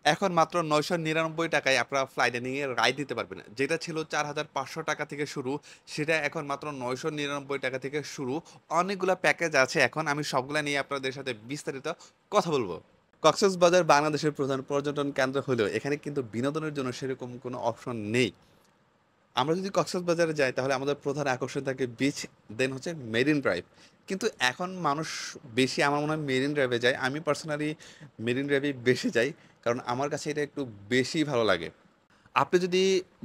এখন মাত্র ৳৯৯৯ আপনারা ফ্লাই ডাইনিং এর রাইড নিতে পারবেন। যেটা ছিল ৳৪,৫০০ থেকে শুরু, সেটা এখন মাত্র ৳৯৯৯ থেকে শুরু। অনেকগুলা প্যাকেজ আছে এখন। আমি সবগুলা নিয়ে আপনাদের সাথে বিস্তারিত কথা বলব। কক্সবাজার বাংলাদেশের প্রধান পর্যটন কেন্দ্র হলেও এখানে কিন্তু বিনোদনের জন্য সেরকম কোনো অপশন নেই। আমরা যদি কক্সবাজারে যাই তাহলে আমাদের প্রধান আকর্ষণ থাকে বিচ, দেন হচ্ছে মেরিন ড্রাইভ। কিন্তু এখন মানুষ বেশি আমার মনে হয় মেরিন ড্রাইভে যায়। আমি পার্সোনালি মেরিন ড্রাইভেই বেশি যাই। কারণ আমার কাছে এটা একটু বেশি ভালো লাগে। আপনি যদি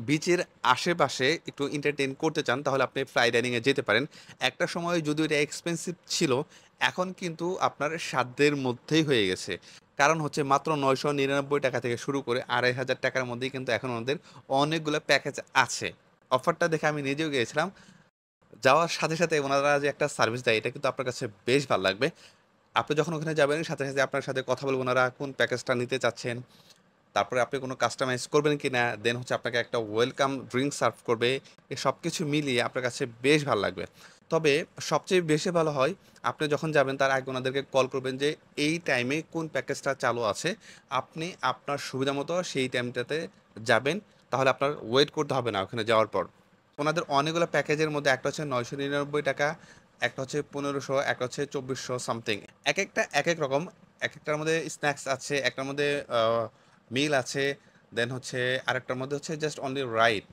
বিচের আশেপাশে একটু এন্টারটেইন করতে চান তাহলে আপনি ফ্লাই ডাইনিং এ যেতে পারেন। একটা সময় যদিও এটা এক্সপেনসিভ ছিল, এখন কিন্তু আপনার সাধ্যের মধ্যেই হয়ে গেছে। কারণ হচ্ছে মাত্র ৳৯৯৯ থেকে শুরু করে ৳২,৫০০ র মধ্যেই কিন্তু এখন ওদের অনেকগুলা প্যাকেজ আছে। অফারটা দেখে আমি নিজেও গিয়েছিলাম। যাওয়ার সাথে, সাথে ওনারা যে একটা সার্ভিস দেয় এটা কিন্তু আপনার কাছে বেশ ভাল লাগবে। আপনি যখন ওখানে যাবেন সাথে, সাথে আপনার সাথে কথা বলবে ওনারা কোন প্যাকেজটা নিতে চাচ্ছেন। তারপরে আপনি কোনো কাস্টমাইজ করবেন কিনা, দেন হচ্ছে আপনাকে একটা ওয়েলকাম ড্রিংক সার্ভ করবে। এই সবকিছু মিলিয়ে আপনার কাছে বেশ ভাল লাগবে। তবে সবচেয়ে বেশি ভালো হয় আপনি যখন যাবেন তার আগে ওনাদেরকে কল করবেন যে এই টাইমে কোন প্যাকেজটা চালু আছে। আপনি আপনার সুবিধামতো সেই টাইমটাতে যাবেন। তাহলে আপনার ওয়েট করতে হবে না ওখানে যাওয়ার পর। ওনাদের অনেকগুলো প্যাকেজের মধ্যে একটা হচ্ছে ৳৯৯৯, একটা হচ্ছে ১৫০০, একটা হচ্ছে ২৪০০ সামথিং। একেকটা একেক রকম। একেকটার মধ্যে স্ন্যাকস আছে, একটার মধ্যে আ মিল আছে, দেন হচ্ছে আরেকটার মধ্যে হচ্ছে জাস্ট অনলি রাইড।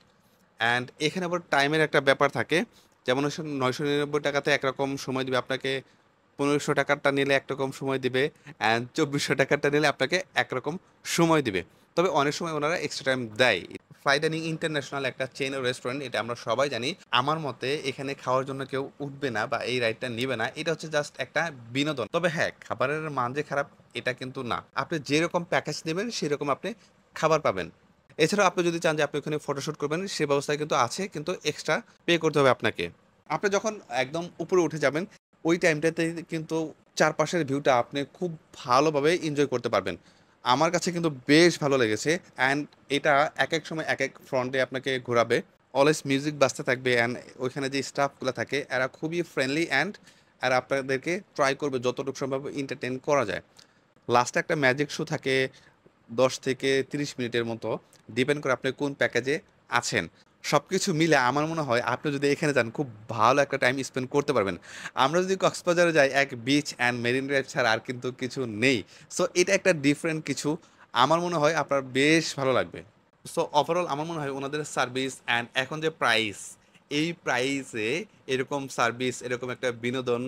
অ্যান্ড এখানে আবার টাইমের একটা ব্যাপার থাকে। যেমন হচ্ছে ৳৯৯৯ তে একরকম সময় দিবে আপনাকে, ৳১৫০০ টা নিলে একরকম সময় দিবে, অ্যান্ড ৳২৪০০ টা নিলে আপনাকে একরকম সময় দিবে। তবে অনেক সময় ওনারা এক্সট্রা টাইম দেয়। ফ্লাই ডাইনিং ইন্টারন্যাশনাল একটা চেইন রেস্টুরেন্ট, এটা আমরা সবাই জানি। আমার মতে এখানে খাওয়ার জন্য কেউ উঠবে না বা এই রাইডটা নিবে না। এটা হচ্ছে জাস্ট একটা বিনোদন। তবে হ্যাঁ, খাবারের মান যে খারাপ এটা কিন্তু না। আপনি যেরকম প্যাকেজ নিবেন সেরকম আপনি খাবার পাবেন। এছাড়াও আপনি যদি চান যে আপনি ওখানে ফটোশুট করবেন সে ব্যবস্থা কিন্তু আছে, কিন্তু এক্সট্রা পে করতে হবে আপনাকে। আপনি যখন একদম উপরে উঠে যাবেন ওই টাইমটাতে কিন্তু চারপাশের ভিউটা আপনি খুব ভালোভাবে এনজয় করতে পারবেন। আমার কাছে কিন্তু বেশ ভালো লেগেছে, অ্যান্ড এটা একেক সময় একেক ফ্রন্টে আপনাকে ঘোরাবে। অলওয়েজ মিউজিক বাজতে থাকবে, অ্যান্ড ওইখানে যে স্টাফগুলা থাকে এরা খুবই ফ্রেন্ডলি, অ্যান্ড এরা আপনাদেরকে ট্রাই করবে যতটুকু সম্ভব এন্টারটেইন করা যায়। লাস্টে একটা ম্যাজিক শো থাকে ১০ থেকে ৩০ মিনিটের মতো। ডিপেন্ড করে আপনি কোন প্যাকেজে আছেন। সবকিছু মিলে আমার মনে হয় আপনি যদি এখানে যান খুব ভালো একটা টাইম স্পেন্ড করতে পারবেন। আমরা যদি কক্সবাজারে যাই এক বিচ অ্যান্ড মেরিন ড্রাইভ ছাড়া আর কিন্তু কিছু নেই। সো এটা একটা ডিফারেন্ট কিছু। আমার মনে হয় আপনার বেশ ভালো লাগবে। সো ওভারঅল আমার মনে হয় ওনাদের সার্ভিস অ্যান্ড এখন যে প্রাইস, এই প্রাইসে এরকম সার্ভিস, এরকম একটা বিনোদন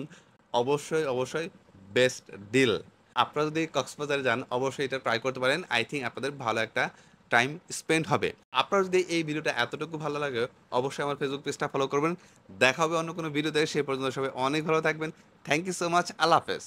অবশ্যই, অবশ্যই বেস্ট ডিল। আপনারা যদি কক্সবাজারে যান অবশ্যই এটা ট্রাই করতে পারেন। আই থিংক আপনাদের ভালো একটা টাইম স্পেন্ড হবে। আপনার যদি এই ভিডিওটা এতটুকু ভালো লাগে অবশ্যই আমার ফেসবুক পেজটা ফলো করবেন। দেখা হবে অন্য কোনো ভিডিওতে। সেই পর্যন্ত সবাই অনেক ভালো থাকবেন। Thank you so much. আল্লাহ হাফেজ।